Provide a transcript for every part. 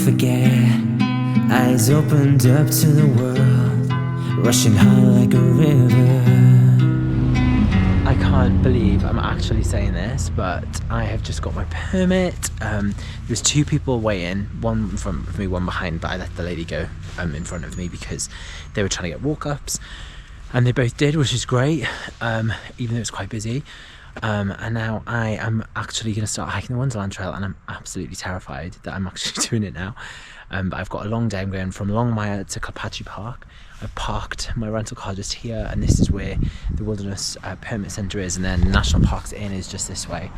forget. Eyes opened up to the world, rushing high like a river. I can't believe I'm actually saying this, but I have just got my permit. There's two people waiting, one in front of me, one behind, but I let the lady go in front of me because they were trying to get walk-ups, and they both did, which is great, even though it's quite busy. And now I am actually going to start hiking the Wonderland Trail, and I'm absolutely terrified that I'm actually doing it now. But I've got a long day. I'm going from Longmire to Klapatche Park. I've parked my rental car just here, and this is where the Wilderness Permit Centre is, and then National Parks Inn is just this way.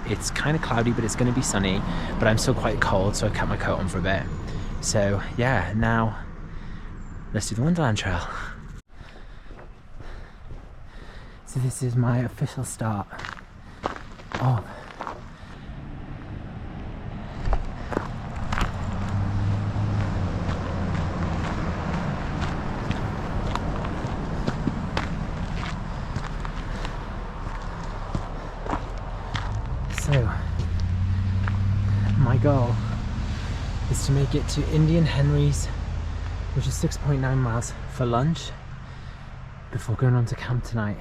It's kind of cloudy, but it's going to be sunny, but I'm still quite cold, so I kept my coat on for a bit. So yeah, now let's do the Wonderland Trail. So this is my official start of my goal is to make it to Indian Henry's, which is 6.9 miles, for lunch before going on to camp tonight.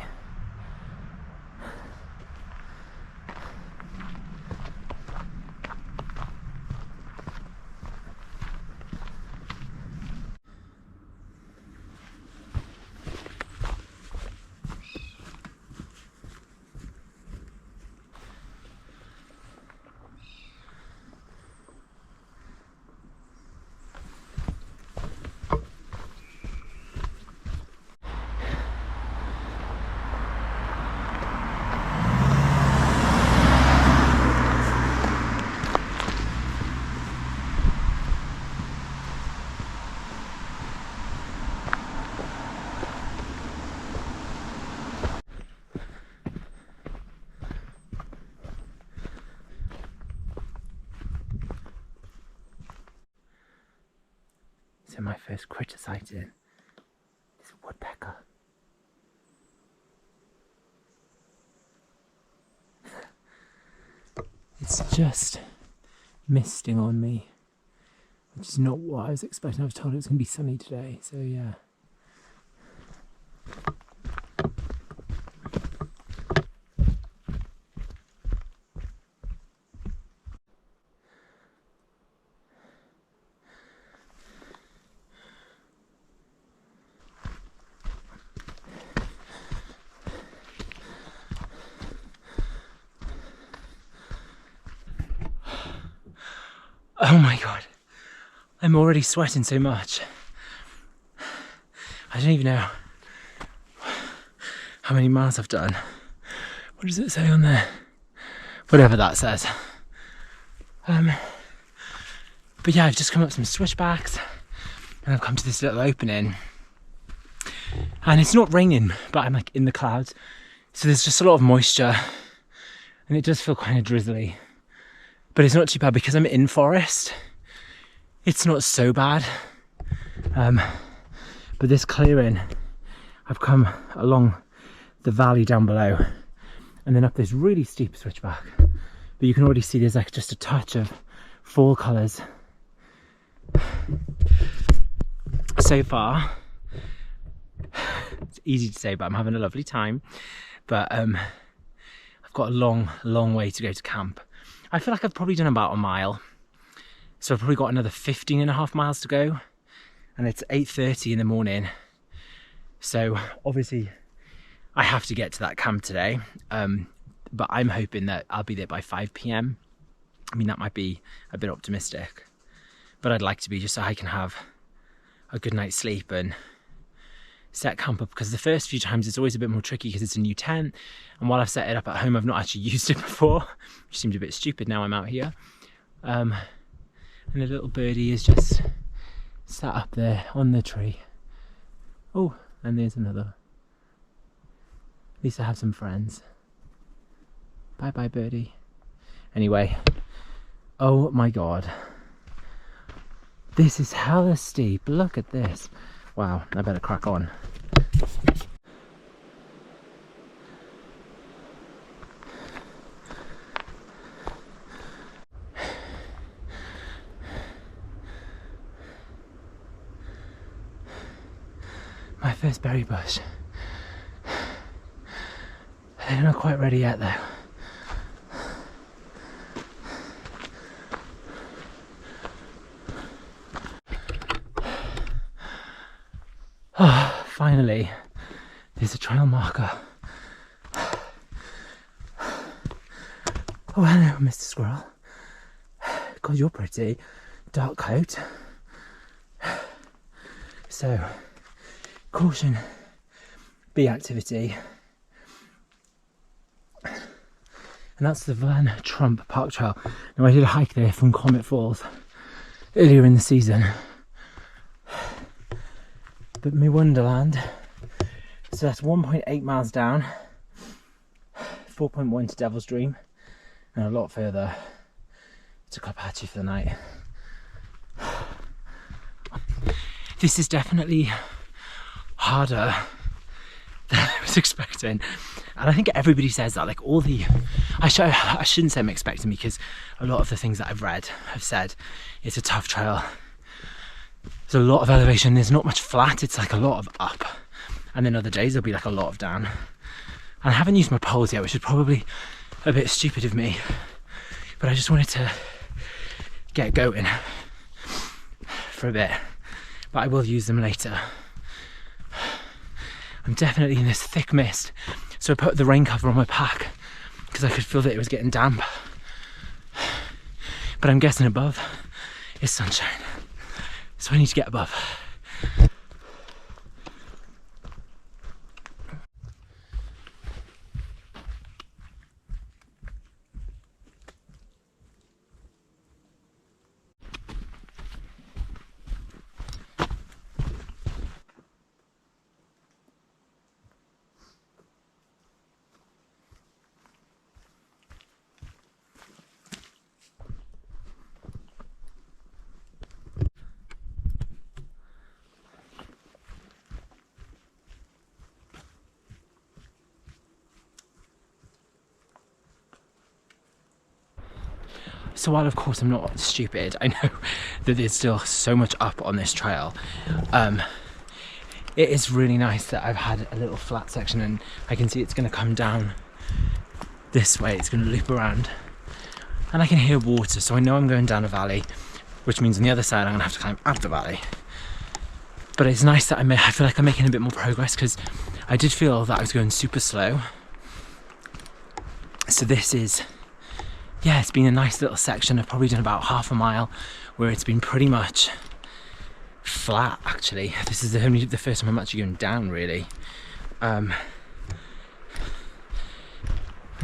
So my first critter sighting is a woodpecker. It's just misting on me, which is not what I was expecting. I was told it was going to be sunny today, so yeah. Oh my god, I'm already sweating so much. I don't even know how many miles I've done. What does it say on there? Whatever that says. But yeah, I've just come up some switchbacks and I've come to this little opening. And it's not raining, but I'm like in the clouds. So there's just a lot of moisture and it does feel kind of drizzly. But it's not too bad because I'm in forest. It's not so bad. But this clearing, I've come along the valley down below and then up this really steep switchback. But you can already see there's like just a touch of fall colours. So far, it's easy to say, but I'm having a lovely time. But I've got a long way to go to camp. I feel like I've probably done about a mile. So I've probably got another 15.5 miles to go. And it's 8:30 in the morning. So obviously I have to get to that camp today. But I'm hoping that I'll be there by 5 p.m. I mean, that might be a bit optimistic. But I'd like to be just so I can have a good night's sleep and set camp up, because the first few times it's always a bit more tricky because it's a new tent, and while I've set it up at home I've not actually used it before, which seemed a bit stupid now I'm out here. And a little birdie is just sat up there on the tree. Oh, and there's another. At least I have some friends. Bye bye birdie. Anyway, oh my god, this is hella steep. Look at this. Wow, I better crack on. first berry bush. They're not quite ready yet though. Oh, finally, there's a trail marker. Oh, hello, Mr. Squirrel. God, you're pretty. Dark coat. So, caution, bee activity. And that's the Van Trump Park Trail. Now, I did a hike there from Comet Falls earlier in the season. But my Wonderland, so that's 1.8 miles down, 4.1 to Devil's Dream, and a lot further to Klapatche for the night. This is definitely harder than I was expecting, and I think everybody says that. Like all the, I shouldn't say I'm expecting, because a lot of the things that I've read have said it's a tough trail. There's a lot of elevation, there's not much flat, it's like a lot of up, and then other days there'll be like a lot of down. And I haven't used my poles yet, which is probably a bit stupid of me, but I just wanted to get going for a bit, but I will use them later. I'm definitely in this thick mist, so I put the rain cover on my pack because I could feel that it was getting damp, but I'm guessing above is sunshine. So I need to get above. So while of course I'm not stupid, I know that there's still so much up on this trail. It is really nice that I've had a little flat section, and I can see it's going to come down this way, it's going to loop around, and I can hear water, so I know I'm going down a valley, which means on the other side I'm going to have to climb up the valley. But it's nice that I feel like I'm making a bit more progress, because I did feel that I was going super slow. So this is, yeah, it's been a nice little section. I've probably done about half a mile where it's been pretty much flat, actually. This is the first time I'm actually going down, really. And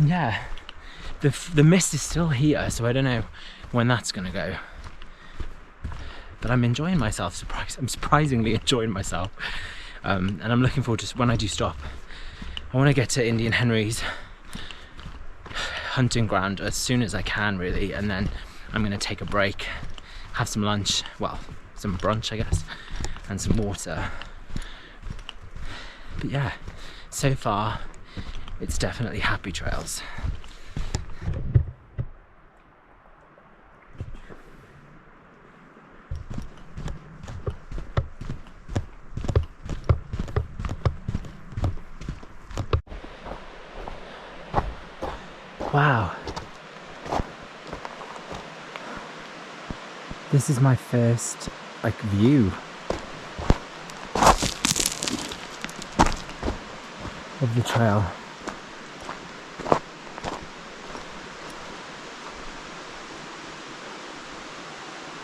yeah, the mist is still here, so I don't know when that's gonna go. But I'm enjoying myself, I'm surprisingly enjoying myself. And I'm looking forward to, when I do stop, I want to get to Indian Henry's hunting ground as soon as I can, really, and then I'm going to take a break, have some lunch, well, some brunch I guess, and some water. But yeah, so far it's definitely happy trails. Wow. This is my first, like, view of the trail.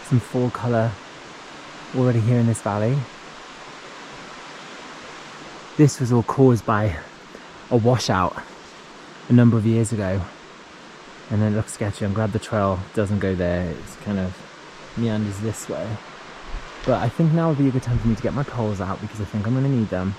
Some fall colour already here in this valley. This was all caused by a washout a number of years ago, and then it looks sketchy. I'm glad the trail doesn't go there, it's kind of meanders this way. But I think now would be a good time for me to get my poles out, because I think I'm going to need them.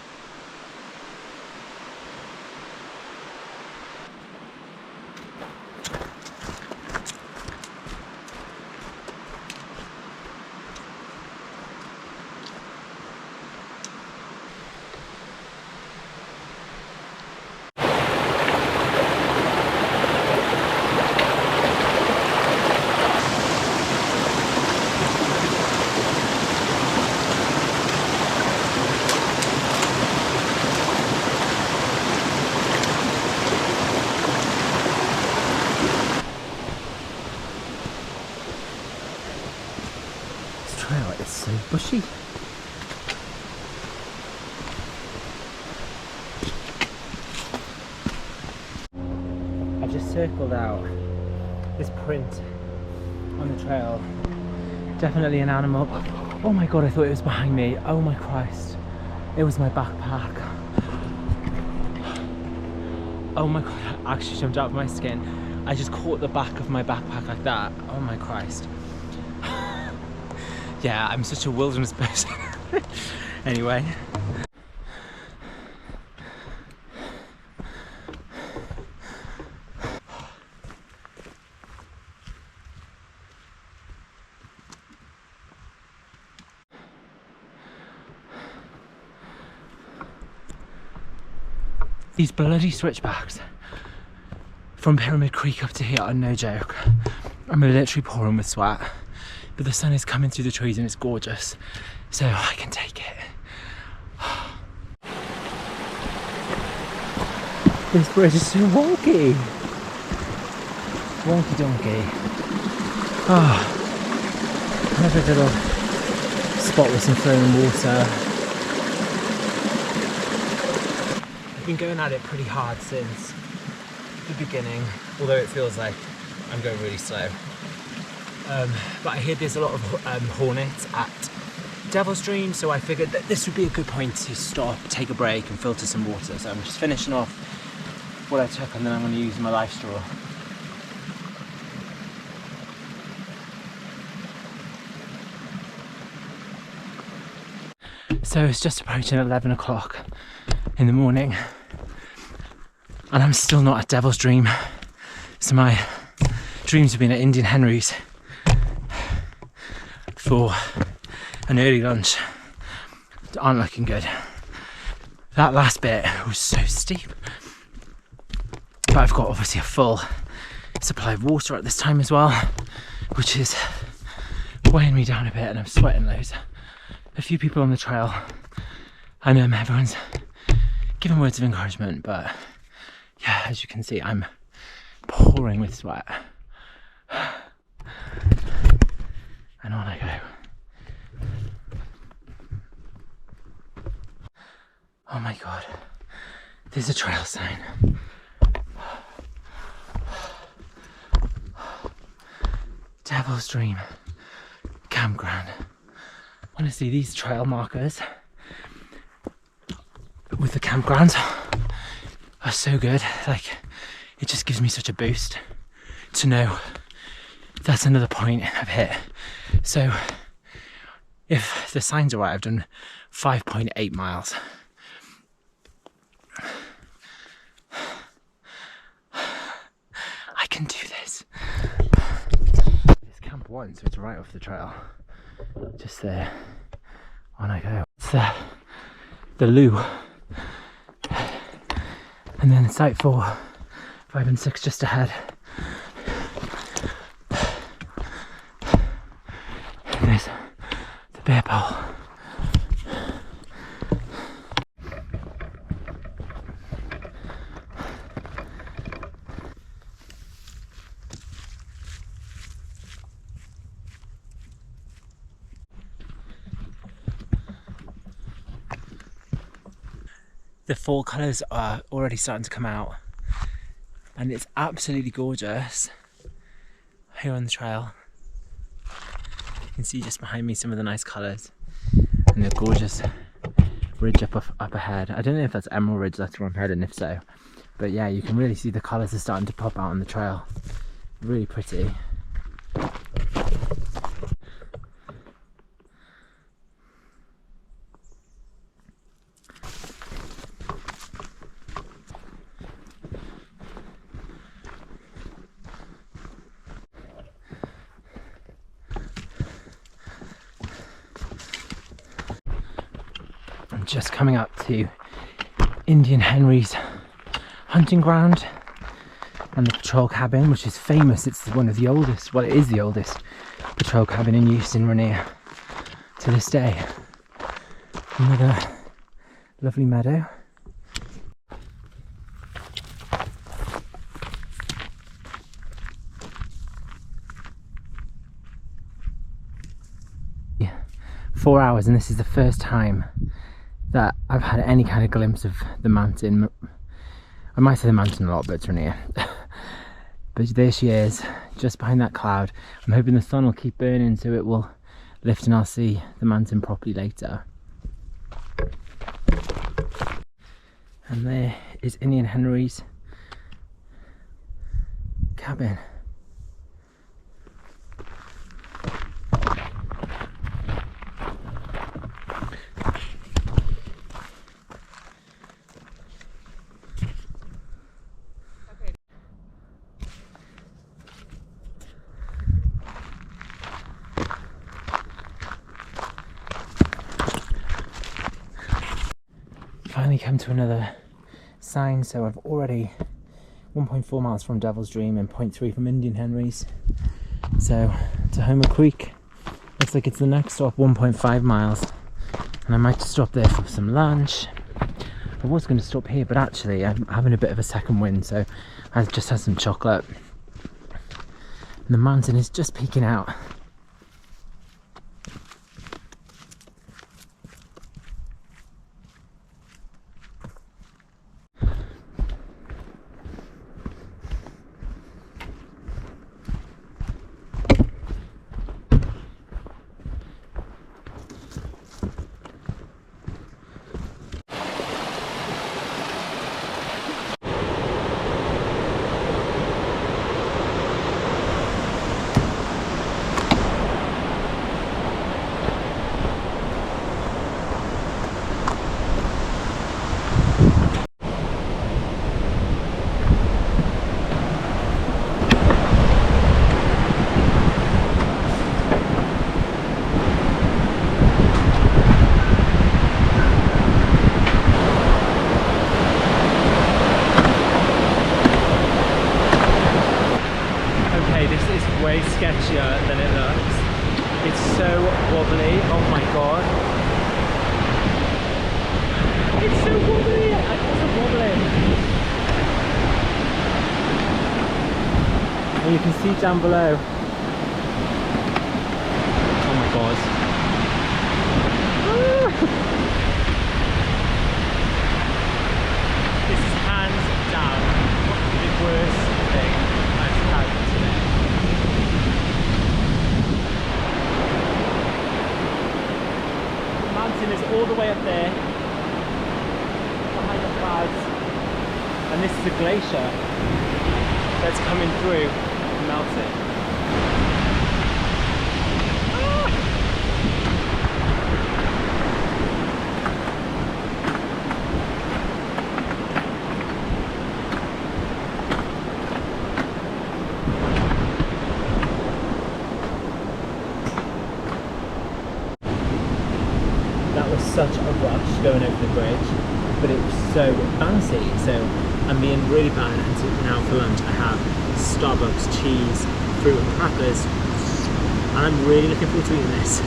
bushy. I just circled out this print on the trail. Definitely an animal. Oh my god, I thought it was behind me. Oh my Christ. It was my backpack. Oh my god, I actually jumped out of my skin. I just caught the back of my backpack like that. Oh my Christ. Yeah, I'm such a wilderness person. Anyway. These bloody switchbacks from Pyramid Creek up to here are no joke. I'm literally pouring with sweat, but the sun is coming through the trees and it's gorgeous, so I can take it. This bridge is so wonky. Wonky donkey. Oh, perfect little spot with some flowing water. I've been going at it pretty hard since the beginning, although it feels like I'm going really slow. But I hear there's a lot of hornets at Devil's Dream, so I figured that this would be a good point to stop, take a break and filter some water. So I'm just finishing off what I took and then I'm going to use my life straw. So it's just approaching 11 o'clock in the morning and I'm still not at Devil's Dream. So my dreams have been at Indian Henry's for an early lunch. Aren't looking good. That last bit was so steep. But I've got obviously a full supply of water at this time as well, which is weighing me down a bit and I'm sweating loads. A few people on the trail and everyone's giving words of encouragement, but yeah, as you can see, I'm pouring with sweat. And on I go. Oh my god, there's a trail sign. Devil's Dream Campground. Honestly, these trail markers with the campgrounds are so good. Like, it just gives me such a boost to know that's another point I've hit. So if the signs are right, I've done 5.8 miles. I can do this. It's camp 1, so it's right off the trail. Just there. On I go. It's the loo. And then site 4, 5 and 6 just ahead. And there's the bear pole. The fall colours are already starting to come out and it's absolutely gorgeous here on the trail. You can see just behind me some of the nice colours and the gorgeous ridge up ahead. I don't know if that's Emerald Ridge, that's where I'm heading, if so. But yeah, you can really see the colours are starting to pop out on the trail. Really pretty. I'm just coming up to Indian Henry's hunting ground and the patrol cabin, which is famous. It's one of the oldest, well, it is the oldest patrol cabin in use in Rainier to this day. Another lovely meadow. 4 hours, and this is the first time that I've had any kind of glimpse of the mountain. I might say the mountain a lot, but it's Rainier. But there she is, just behind that cloud. I'm hoping the sun will keep burning so it will lift and I'll see the mountain properly later. And there is Indian Henry's cabin. Finally come to another sign, so I've already 1.4 miles from Devil's Dream and 0.3 from Indian Henry's. So to Homer Creek, looks like it's the next stop, 1.5 miles, and I might just stop there for some lunch. I was going to stop here, but actually I'm having a bit of a second wind, so I've just had some chocolate. And the mountain is just peeking out. Way sketchier than it looks. It's so wobbly, oh my god. It's so wobbly, I wasn't wobbling. And you can see down below. Oh my god. This is hands down the worst thing I've had today. Is all the way up there behind the clouds, and this is a glacier that's coming through and melting. Such a rush going over the bridge, but it was so bouncy, so I'm being really bad. And so now for lunch I have Starbucks cheese, fruit and crackers, and I'm really looking forward to eating this.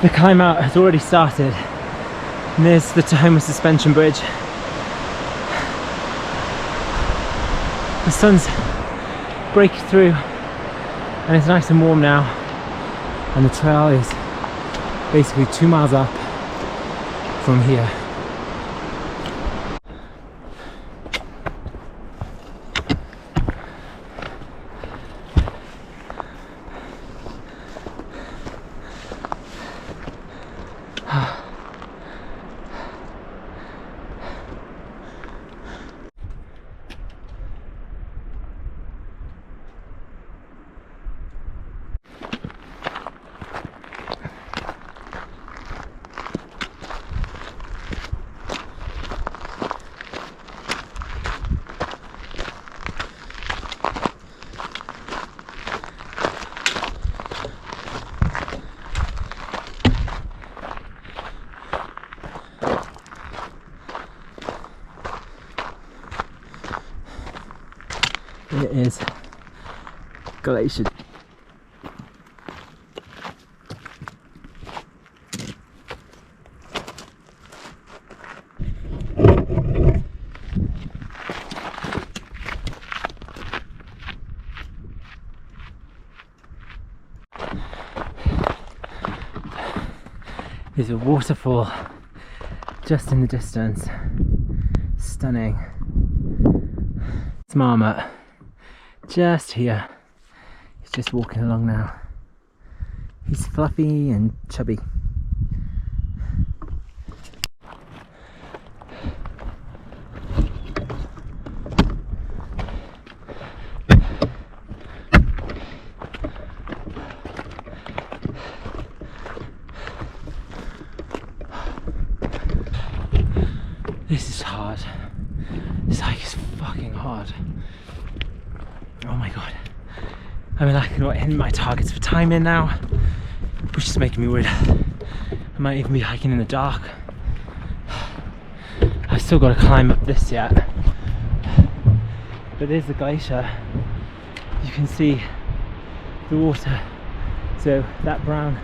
The climb out has already started, and there's the Tahoma suspension bridge. The sun's breaking through and it's nice and warm now, and the trail is basically 2 miles up from here. It is glacier. There's a waterfall just in the distance. Stunning. It's Marmot, just here. He's just walking along now. He's fluffy and chubby. This is hard. This hike is fucking hard. Oh my god. I mean, I can hit my targets for timing now, which is making me worried. I might even be hiking in the dark. I've still got to climb up this yet. But there's the glacier. You can see the water. So that brown,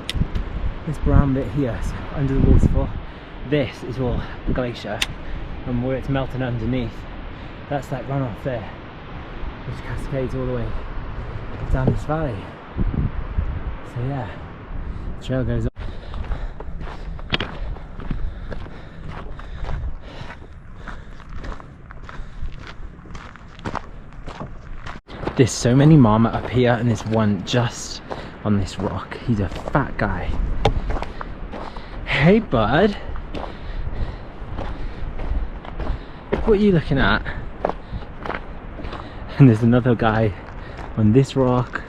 this brown bit here, so under the waterfall, this is all glacier. And where it's melting underneath, that's that runoff there, which cascades all the way down this valley. So yeah, the trail goes up. There's so many marmot up here, and there's one just on this rock. He's a fat guy. Hey bud, what are you looking at? And there's another guy on this rock.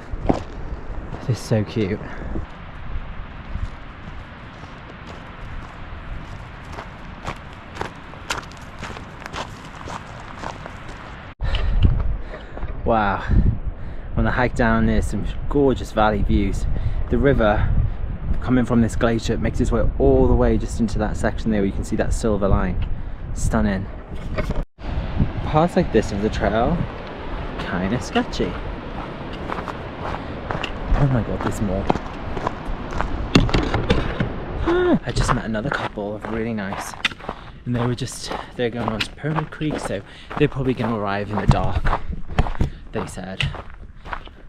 This is so cute. Wow. On the hike down, there's some gorgeous valley views. The river coming from this glacier makes its way all the way just into that section there where you can see that silver line. Stunning. Parts like this of the trail, kind of sketchy. Oh my god, there's more. I just met another couple of really nice, and they're going on to Pyramid Creek, so they're probably going to arrive in the dark, they said.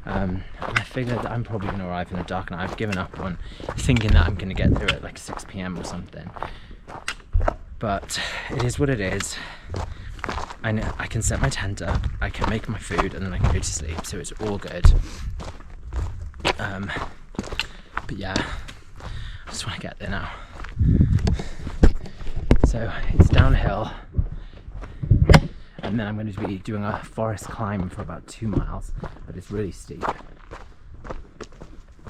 And I figured I'm probably going to arrive in the dark, and I've given up on thinking that I'm going to get there at like 6 PM or something. But it is what it is. I can set my tent up, I can make my food, and then I can go to sleep, so it's all good. But yeah, I just want to get there now. So it's downhill, and then I'm going to be doing a forest climb for about 2 miles, but it's really steep.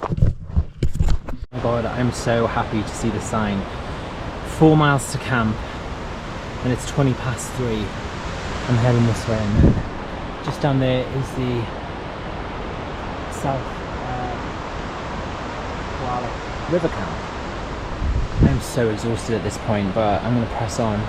Oh my god, I'm so happy to see the sign. 4 miles to camp, and it's 20 past 3. I'm heading this way, and then just down there is the South River camp. I'm so exhausted at this point, but I'm going to press on.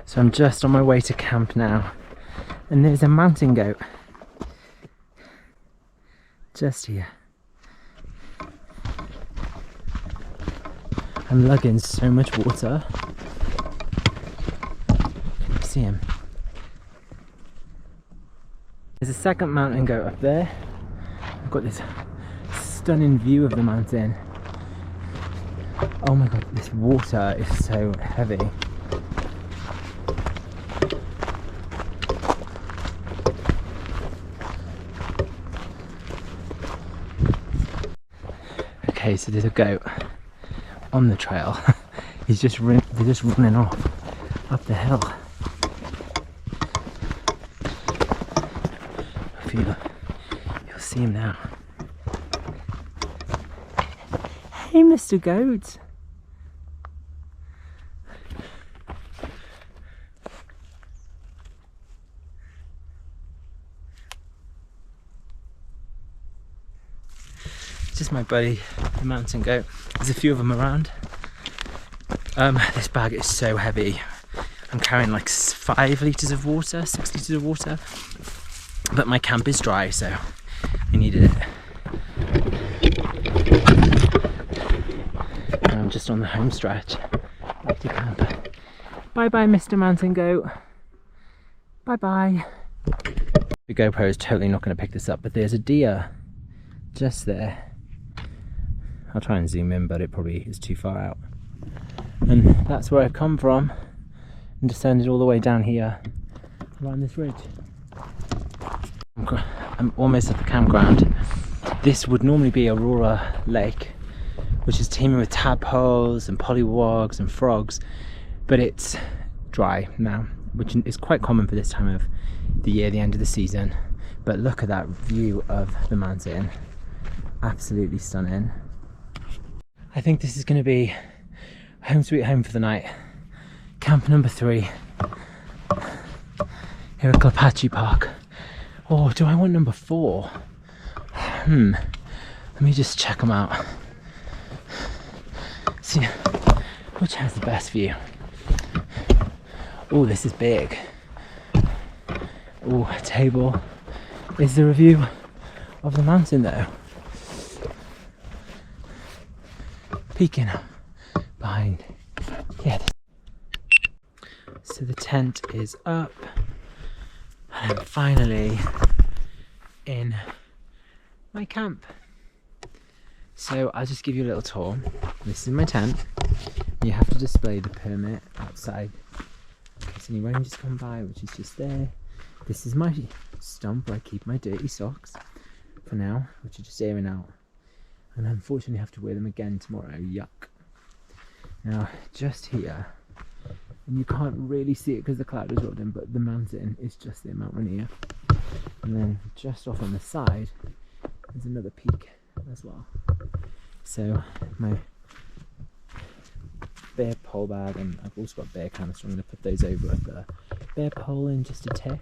So I'm just on my way to camp now, and there's a mountain goat just here. I'm lugging so much water. Can you see him? There's a second mountain goat up there. I've got this stunning view of the mountain. Oh my god, this water is so heavy. Okay, so there's a goat on the trail. They're just running off up the hill. You'll see him now. Hey, Mr. Goat. Just my buddy, the mountain goat. There's a few of them around. This bag is so heavy. I'm carrying like 5 litres of water, 6 litres of water. But my camp is dry, so I needed it. And I'm just on the home stretch back to camp. Bye bye, Mr. Mountain Goat. Bye bye. The GoPro is totally not going to pick this up, but there's a deer just there. I'll try and zoom in, but it probably is too far out. And that's where I've come from and descended all the way down here around this ridge. I'm almost at the campground. This would normally be Aurora Lake, which is teeming with tadpoles and pollywogs and frogs, but it's dry now, which is quite common for this time of the year, the end of the season. But look at that view of the mountain. Absolutely stunning. I think this is going to be home sweet home for the night. Camp number 3 here at Klapatche Park. Oh, do I want number 4? Let me just check them out. See which has the best view. Oh, this is big. Oh, a table. Is there a view of the mountain though? Peeking behind. Yeah. So the tent is up. And I'm finally in my camp. So I'll just give you a little tour. This is my tent. You have to display the permit outside in case any rangers come by, which is just there. This is my stump where I keep my dirty socks for now, which are just airing out. And I unfortunately have to wear them again tomorrow. Yuck. Now, just here, and you can't really see it because the cloud is rolled in, but the mountain is just there, Mount Rainier. And then just off on the side, there's another peak as well. So my bear pole bag, and I've also got bear canister, so I'm going to put those over at the bear pole in just a tick.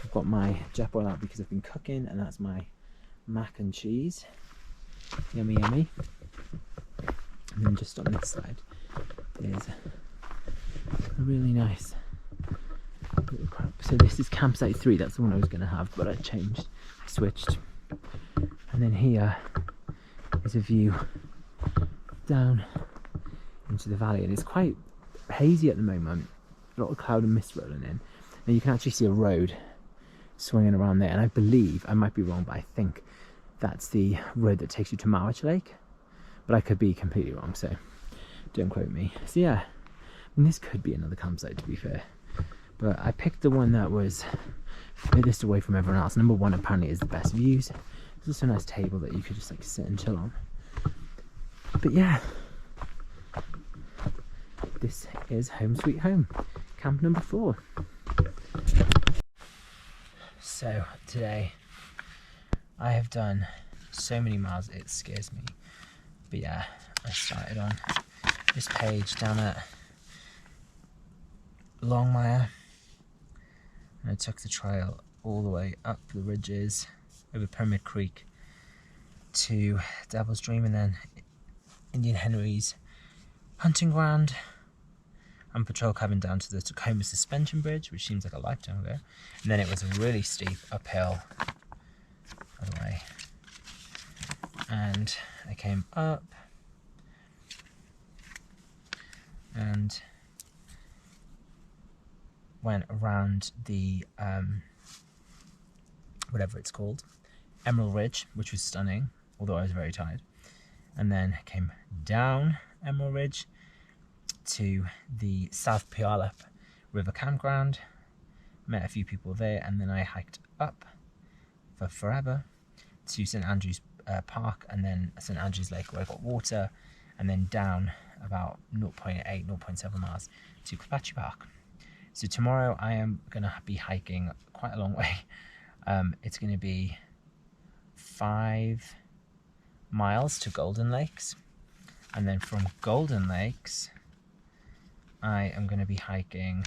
I've got my jet boil out because I've been cooking, and that's my mac and cheese. Yummy yummy. And then just on this side there's a really nice little crab. So this is campsite 3, that's the one I was going to have, but I changed, I switched. And then here is a view down into the valley, and it's quite hazy at the moment, a lot of cloud and mist rolling in. Now you can actually see a road swinging around there, and I believe, I might be wrong, but I think that's the road that takes you to March Lake, but I could be completely wrong, so don't quote me. So yeah, I mean, this could be another campsite to be fair, but I picked the one that was furthest away from everyone else. Number 1 apparently is the best views. There's also a nice table that you could just like sit and chill on. But yeah, this is home sweet home, camp number 4. So today I have done so many miles it scares me, but yeah, I started on this page down at Longmire, and I took the trail all the way up the ridges over Pyramid Creek to Devil's Dream, and then Indian Henry's hunting ground, and patrol cabin down to the Tacoma Suspension Bridge, which seems like a lifetime ago. And then it was a really steep uphill all the way, and I came up and went around the whatever it's called, Emerald Ridge, which was stunning, although I was very tired, and then came down Emerald Ridge to the South Puyallup River Campground, met a few people there, and then I hiked up for forever to St Andrew's Park, and then St Andrew's Lake where I got water, and then down about 0.8, 0.7 miles to Klapatche Park. So tomorrow I am going to be hiking quite a long way. It's going to be 5 miles to Golden Lakes, and then from Golden Lakes I am going to be hiking,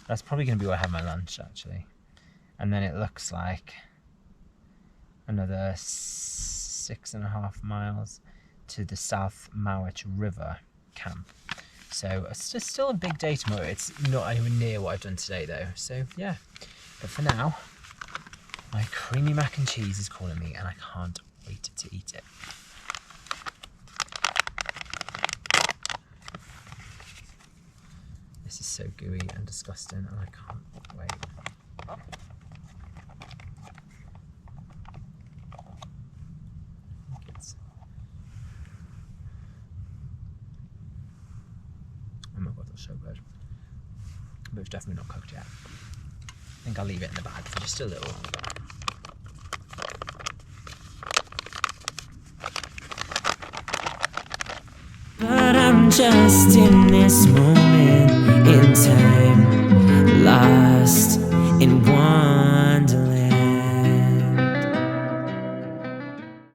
that's probably going to be where I have my lunch actually, and then it looks like another 6.5 miles to the South Mowat River camp. So it's still a big day tomorrow. It's not anywhere near what I've done today though. So yeah, but for now, my creamy mac and cheese is calling me and I can't wait to eat it. This is so gooey and disgusting and I can't wait. Oh my god, that's so good. But it's definitely not cooked yet. I think I'll leave it in the bag for just a little longer. But I'm just in this moment in time.